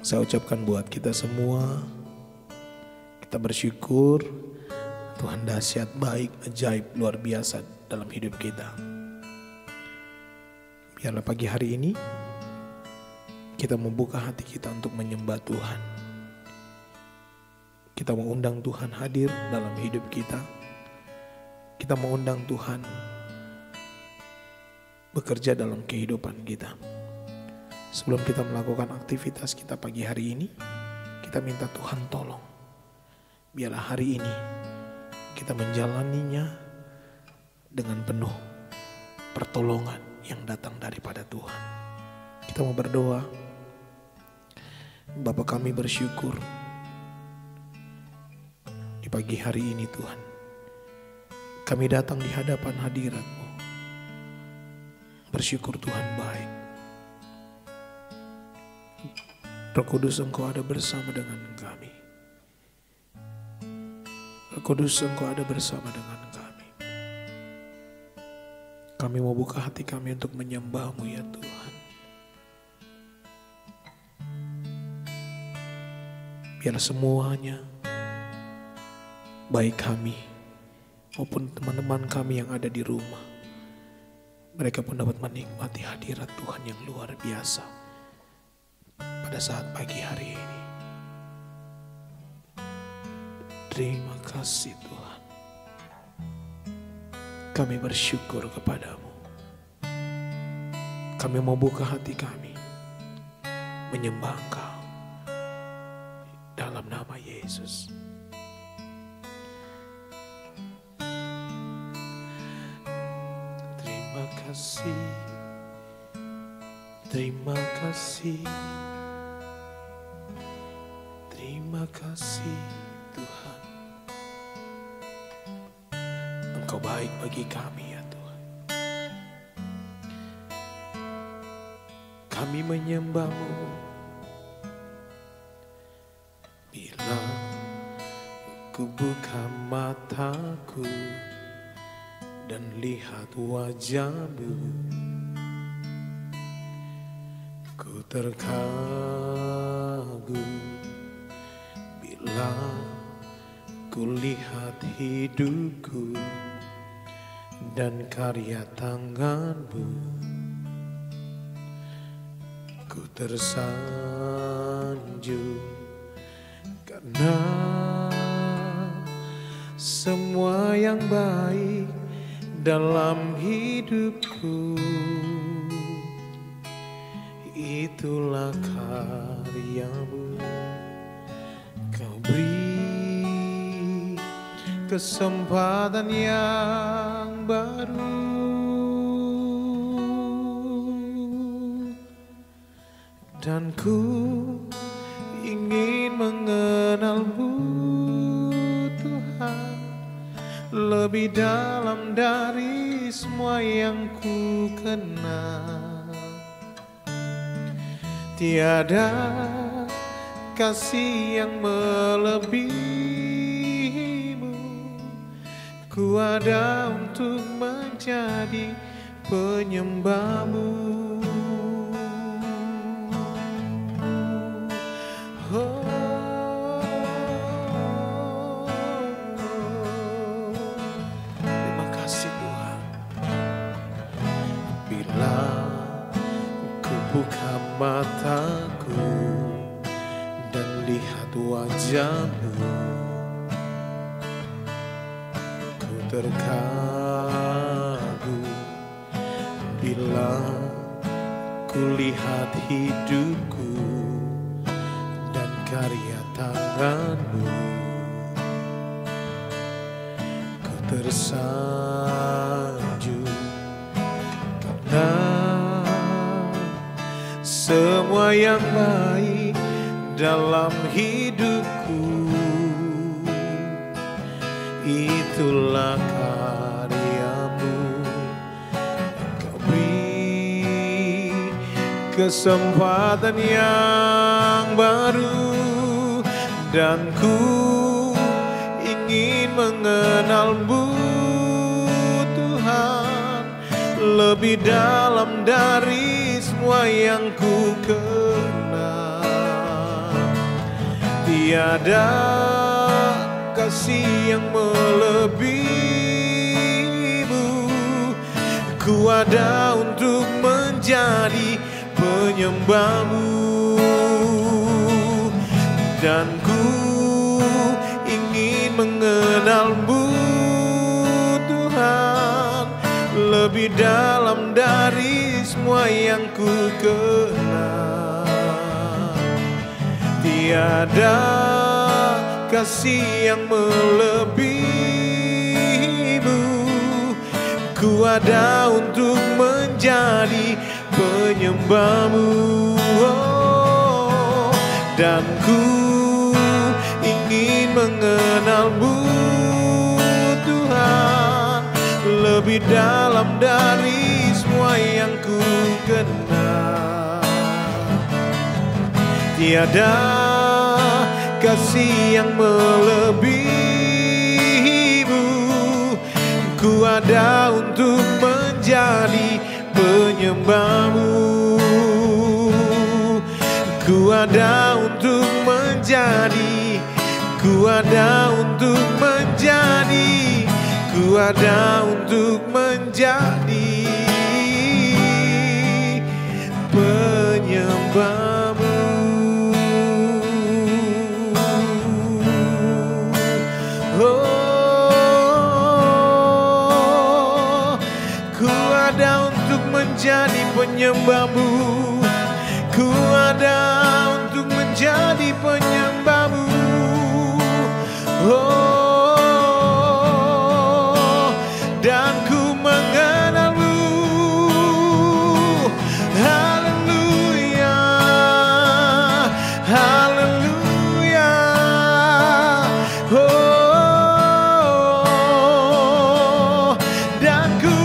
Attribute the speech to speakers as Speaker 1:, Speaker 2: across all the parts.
Speaker 1: Saya ucapkan buat kita semua, kita bersyukur Tuhan dahsyat, baik, ajaib, luar biasa dalam hidup kita. Biarlah pagi hari ini kita membuka hati kita untuk menyembah Tuhan. Kita mengundang Tuhan hadir dalam hidup kita. Kita mengundang Tuhan bekerja dalam kehidupan kita. Sebelum kita melakukan aktivitas kita pagi hari ini, kita minta Tuhan tolong. Biarlah hari ini kita menjalaninya dengan penuh pertolongan yang datang daripada Tuhan. Kita mau berdoa. Bapa, kami bersyukur di pagi hari ini Tuhan. Kami datang di hadapan hadirat-Mu. Bersyukur Tuhan baik. Roh Kudus, Engkau ada bersama dengan kami. Roh Kudus, Engkau ada bersama dengan kami. Kami mau buka hati kami untuk menyembah-Mu ya Tuhan. Biar semuanya, baik kami maupun teman-teman kami yang ada di rumah, mereka pun dapat menikmati hadirat Tuhan yang luar biasa pada saat pagi hari ini. Terima kasih Tuhan. Kami bersyukur kepadamu. Kami mau buka hati kami menyembah Engkau dalam nama Yesus. Terima kasih. Terima kasih. Terima kasih Tuhan. Engkau baik bagi kami ya Tuhan. Kami menyembah-Mu. Bila ku buka mataku dan lihat wajah-Mu, ku terkagum. Bila ku lihat hidupku dan karya tangan-Mu, ku tersanjung karena semua yang baik dalam hidupku itulah karya-Mu. Kau beri kesempatan yang baru dan ku ingin mengenal-Mu Tuhan lebih dalam dari semua yang ku kenal. Tiada kasih yang melebihi-Mu. Ku ada untuk menjadi penyembah-Mu. Oh, terima kasih Tuhan. Bila ku buka mataku dan lihat wajah-Mu, ku terkagum. Bila ku lihat hidupku dan karya tangan-Mu, ku tersanjung karena semua yang baik dalam hidupku itulah karya-Mu. Kau beri kesempatan yang baru dan ku ingin mengenal-Mu Tuhan lebih dalam dari semua yang ku kenal. Tiada kasih yang melebihimu. Ku ada untuk menjadi penyembahmu, dan ku ingin mengenalmu Tuhan lebih dalam dari semua yang ku kenal. Tiada kasih yang melebihimu. Ku ada untuk menjadi penyembahmu, oh, dan ku ingin mengenalmu Tuhan lebih dalam dari semua yang ku kenal. Tiada kasih yang melebihimu. Ku ada untuk menjadi penyembahmu. Ku ada untuk menjadi, ku ada untuk menjadi, ku ada untuk menjadi penyembahmu. Menjadi penyembahmu, ku ada untuk menjadi penyembahmu, oh, dan ku mengenalmu. Haleluya, haleluya, oh, dan ku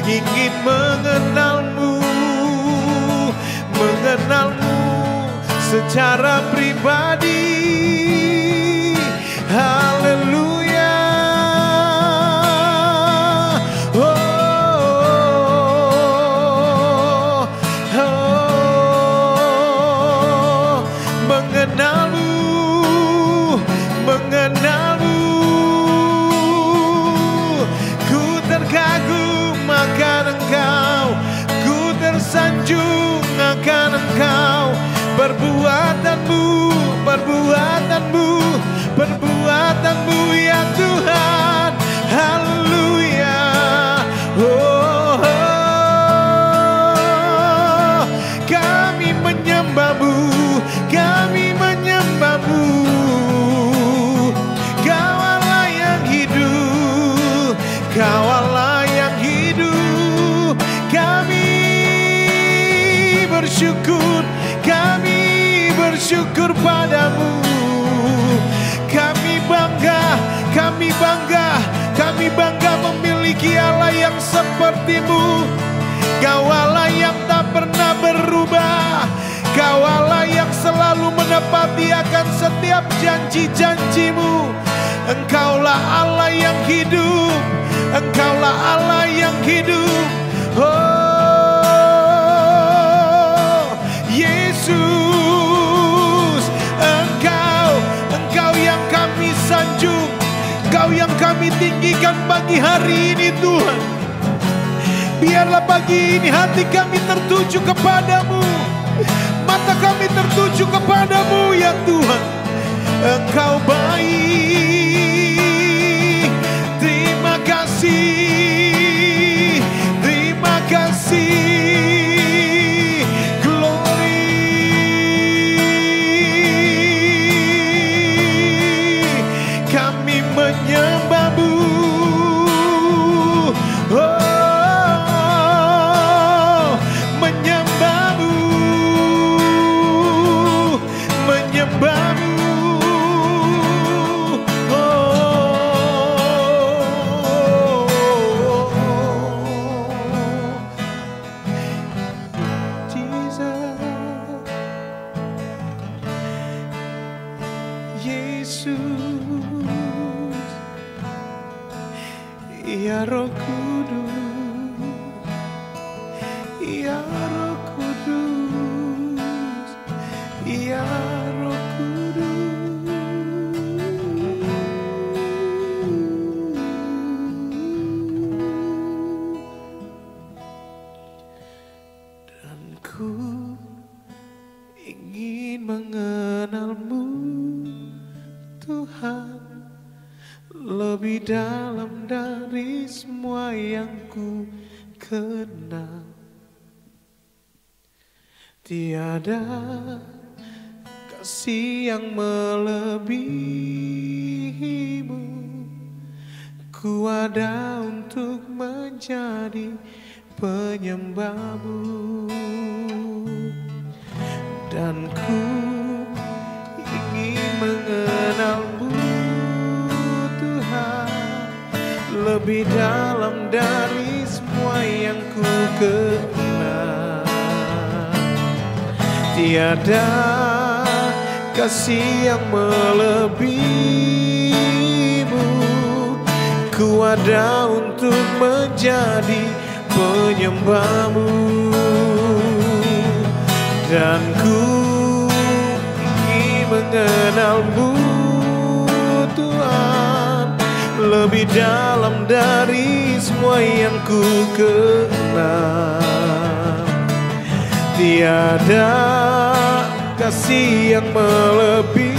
Speaker 1: ingin mengenalmu, mengenalmu secara pribadi. Haleluya, oh, oh, mengenalmu, mengenalmu. Ku terkagum akan Engkau, ku tersanjung akan Engkau. Perbuatanmu, perbuatanmu, perbuatanmu ya Tuhan. Haleluya, oh, oh, kami menyembahmu, kami menyembahmu. Kau Allah yang hidup, Kau Allah yang hidup. Kami bersyukur, kami bersyukur padamu. Kami bangga, kami bangga, kami bangga memiliki Allah yang sepertimu. Kau Allah yang tak pernah berubah, Kau Allah yang selalu menepati akan setiap janji-janjimu. Engkaulah Allah yang hidup, Engkaulah Allah yang hidup. Oh Yesus, Engkau yang kami sanjung, Engkau yang kami tinggikan pagi hari ini Tuhan. Biarlah pagi ini hati kami tertuju kepadamu, mata kami tertuju kepadamu ya Tuhan. Engkau baik, terima kasih, terima kasih, glory. Kami menyembahmu, oh, menyembahmu, menyembahmu. Ya Roh Kudus, Ya Roh Kudus, Ya ya Roh Kudus. Dan ku ingin mengenalmu Tuhan, lebih dalam dari semua yang ku kenal. Tiada kasih yang melebihimu. Ku ada untuk menjadi penyembahmu. Dan ku ingin mengenalmu Tuhan, lebih dalam dari semua yang ku kenal. Tiada kasih yang melebihimu. Ku ada untuk menjadi penyembahmu. Dan ku ingin mengenalmu Tuhan, lebih dalam dari semua yang ku kenal. Tiada kasih yang melebihimu.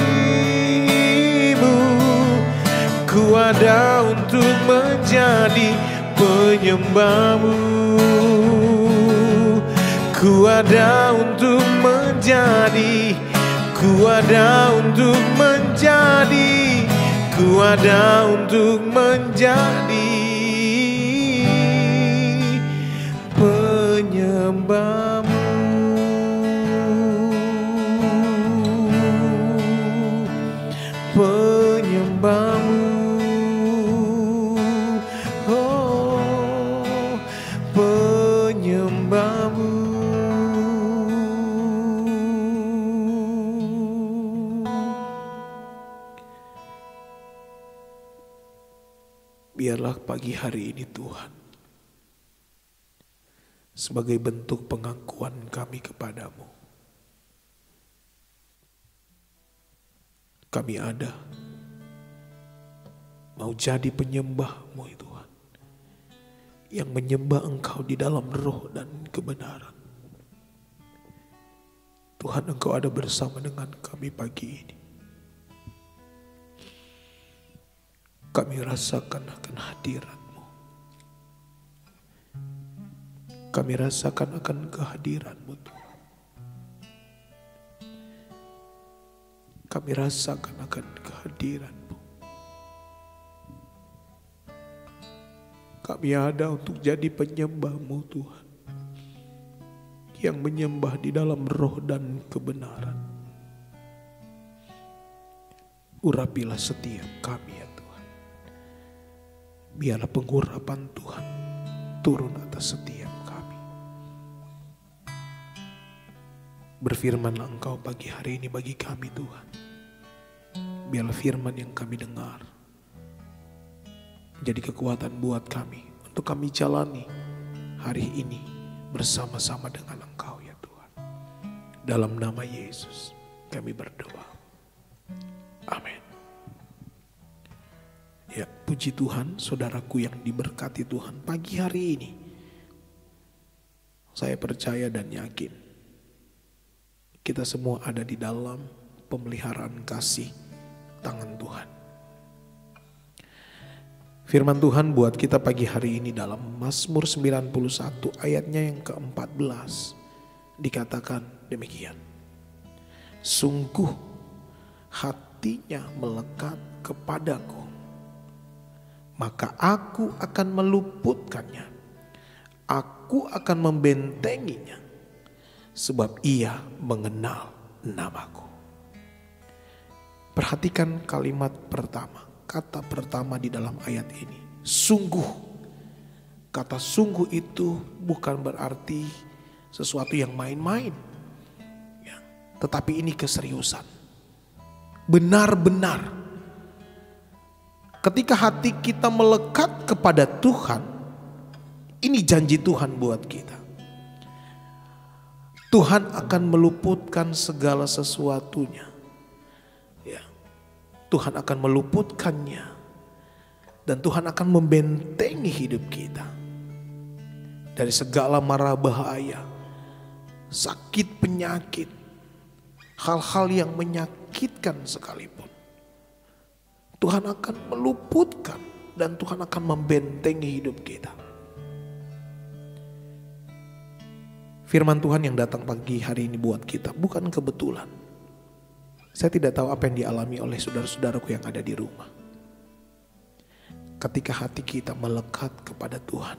Speaker 1: Ku ada untuk menjadi penyembahmu. Ku ada untuk menjadi, ku ada untuk menjadi, ku ada untuk menjadi penyembahmu. Penyembahmu, oh penyembahmu. Biarlah pagi hari ini Tuhan, sebagai bentuk pengakuan kami kepadamu, kami ada mau jadi penyembah-Mu Tuhan, yang menyembah Engkau di dalam roh dan kebenaran. Tuhan, Engkau ada bersama dengan kami pagi ini. Kami rasakan akan hadirat-Mu. Kami rasakan akan kehadiran-Mu Tuhan. Kami rasakan akan kehadiran-Mu. Kami ada untuk jadi penyembah-Mu Tuhan, yang menyembah di dalam roh dan kebenaran. Urapilah setiap kami ya Tuhan. Biarlah pengurapan Tuhan turun atas setiap kami. Berfirmanlah Engkau pagi hari ini bagi kami Tuhan. Biarlah firman yang kami dengar menjadi kekuatan buat kami untuk kami jalani hari ini bersama-sama dengan Engkau ya Tuhan. Dalam nama Yesus kami berdoa. Amin. Ya, puji Tuhan, saudaraku yang diberkati Tuhan, pagi hari ini saya percaya dan yakin kita semua ada di dalam pemeliharaan kasih tangan Tuhan. Firman Tuhan buat kita pagi hari ini dalam Mazmur 91 ayatnya yang ke-14 dikatakan demikian. Sungguh hatinya melekat kepadaku, maka aku akan meluputkannya. Aku akan membentenginya, sebab ia mengenal namaku. Perhatikan kalimat pertama, kata pertama di dalam ayat ini. Sungguh. Kata sungguh itu bukan berarti sesuatu yang main-main, ya, tetapi ini keseriusan. Benar-benar. Ketika hati kita melekat kepada Tuhan, ini janji Tuhan buat kita. Tuhan akan meluputkan segala sesuatunya. Ya. Tuhan akan meluputkannya. Dan Tuhan akan membentengi hidup kita dari segala mara bahaya, sakit, penyakit, hal-hal yang menyakitkan sekalipun. Tuhan akan meluputkan dan Tuhan akan membentengi hidup kita. Firman Tuhan yang datang pagi hari ini buat kita bukan kebetulan. Saya tidak tahu apa yang dialami oleh saudara-saudaraku yang ada di rumah. Ketika hati kita melekat kepada Tuhan,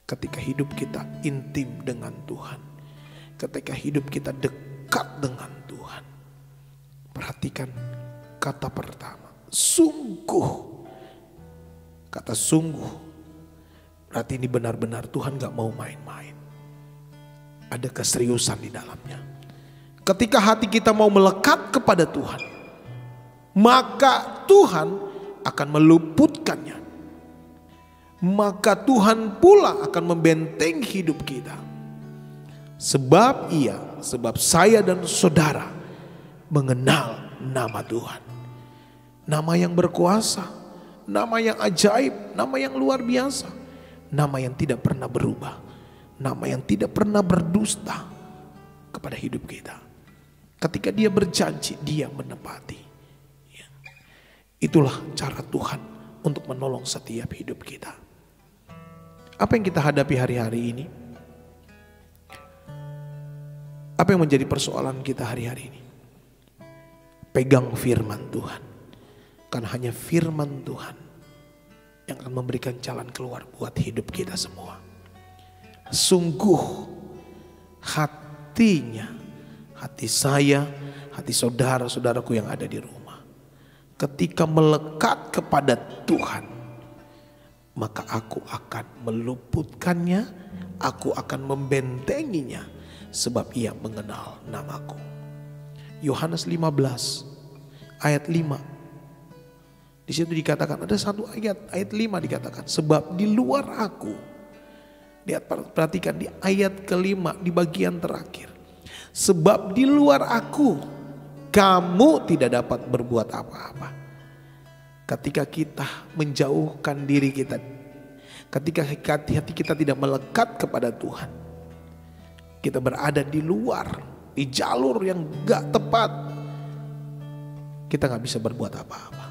Speaker 1: ketika hidup kita intim dengan Tuhan, ketika hidup kita dekat dengan Tuhan, perhatikan kata pertama, sungguh. Kata sungguh berarti ini benar-benar Tuhan gak mau main-main. Ada keseriusan di dalamnya. Ketika hati kita mau melekat kepada Tuhan, maka Tuhan akan meluputkannya. Maka Tuhan pula akan membenteng hidup kita. Sebab saya dan saudara mengenal nama Tuhan. Nama yang berkuasa, nama yang ajaib, nama yang luar biasa. Nama yang tidak pernah berubah. Nama yang tidak pernah berdusta kepada hidup kita. Ketika Dia berjanji, Dia menepati. Ya. Itulah cara Tuhan untuk menolong setiap hidup kita. Apa yang kita hadapi hari-hari ini? Apa yang menjadi persoalan kita hari-hari ini? Pegang firman Tuhan. Karena hanya firman Tuhan yang akan memberikan jalan keluar buat hidup kita semua. Sungguh hatinya, hati saya, hati saudara-saudaraku yang ada di rumah, ketika melekat kepada Tuhan, maka aku akan meluputkannya, aku akan membentenginya, sebab Ia mengenal namaku. Yohanes 15 ayat 5. Di situ dikatakan, ada satu ayat 5 dikatakan, sebab di luar aku. Lihat, perhatikan di ayat kelima di bagian terakhir. Sebab di luar aku kamu tidak dapat berbuat apa-apa. Ketika kita menjauhkan diri kita, ketika hati kita tidak melekat kepada Tuhan, kita berada di luar, di jalur yang gak tepat, kita gak bisa berbuat apa-apa.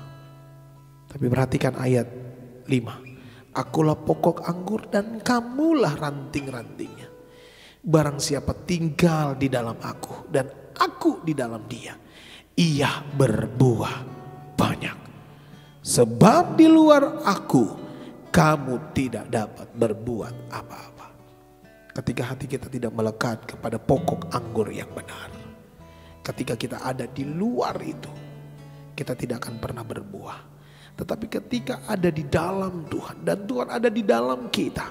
Speaker 1: Tapi perhatikan ayat 5. Akulah pokok anggur dan kamulah ranting-rantingnya. Barang siapa tinggal di dalam aku dan aku di dalam dia, ia berbuah banyak. Sebab di luar aku kamu tidak dapat berbuat apa-apa. Ketika hati kita tidak melekat kepada pokok anggur yang benar, ketika kita ada di luar itu, kita tidak akan pernah berbuah. Tetapi ketika ada di dalam Tuhan dan Tuhan ada di dalam kita,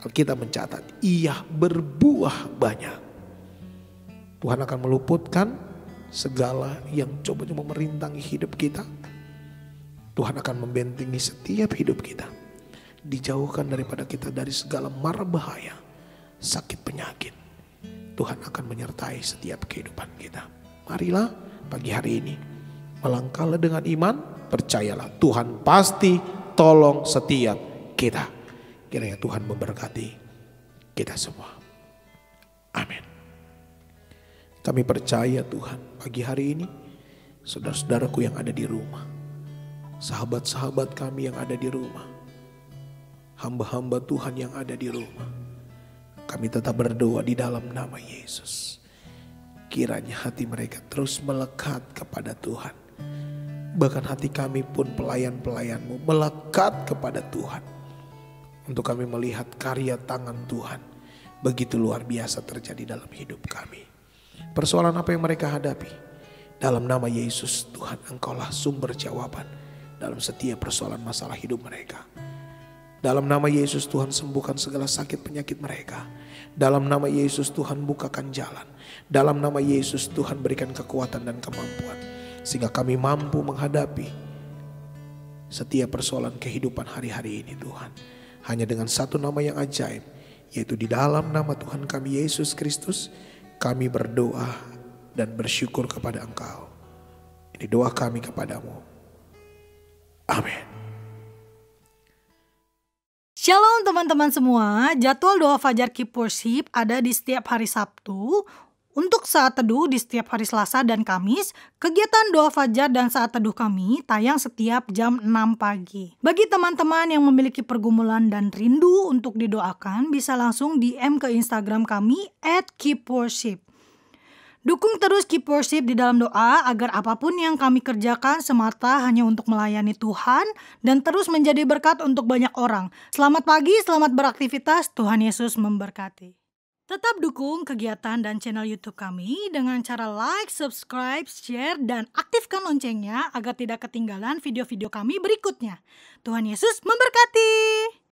Speaker 1: Alkitab mencatat ia berbuah banyak. Tuhan akan meluputkan segala yang coba-coba merintangi hidup kita. Tuhan akan membentengi setiap hidup kita. Dijauhkan daripada kita dari segala mara bahaya, sakit penyakit. Tuhan akan menyertai setiap kehidupan kita. Marilah pagi hari ini melangkahlah dengan iman. Percayalah Tuhan pasti tolong setiap kita. Kiranya Tuhan memberkati kita semua. Amin. Kami percaya Tuhan pagi hari ini saudara-saudaraku yang ada di rumah, sahabat-sahabat kami yang ada di rumah, hamba-hamba Tuhan yang ada di rumah, kami tetap berdoa di dalam nama Yesus. Kiranya hati mereka terus melekat kepada Tuhan. Bahkan hati kami pun pelayan-pelayan-Mu melekat kepada Tuhan. Untuk kami melihat karya tangan Tuhan begitu luar biasa terjadi dalam hidup kami. Persoalan apa yang mereka hadapi, dalam nama Yesus Tuhan Engkaulah sumber jawaban dalam setiap persoalan masalah hidup mereka. Dalam nama Yesus Tuhan sembuhkan segala sakit penyakit mereka. Dalam nama Yesus Tuhan bukakan jalan. Dalam nama Yesus Tuhan berikan kekuatan dan kemampuan. Sehingga kami mampu menghadapi setiap persoalan kehidupan hari-hari ini Tuhan. Hanya dengan satu nama yang ajaib, Yaitu di dalam nama Tuhan kami Yesus Kristus, kami berdoa dan bersyukur kepada Engkau. Ini doa kami kepadamu. Amin.
Speaker 2: Shalom teman-teman semua, jadwal doa Fajar Keep Worship ada di setiap hari Sabtu. Untuk saat teduh di setiap hari Selasa dan Kamis, kegiatan doa fajar dan saat teduh kami tayang setiap jam 6 pagi. Bagi teman-teman yang memiliki pergumulan dan rindu untuk didoakan, bisa langsung DM ke Instagram kami @keepworship. Dukung terus Keep Worship di dalam doa agar apapun yang kami kerjakan semata hanya untuk melayani Tuhan dan terus menjadi berkat untuk banyak orang. Selamat pagi, selamat beraktivitas, Tuhan Yesus memberkati. Tetap dukung kegiatan dan channel YouTube kami dengan cara like, subscribe, share, dan aktifkan loncengnya agar tidak ketinggalan video-video kami berikutnya. Tuhan Yesus memberkati.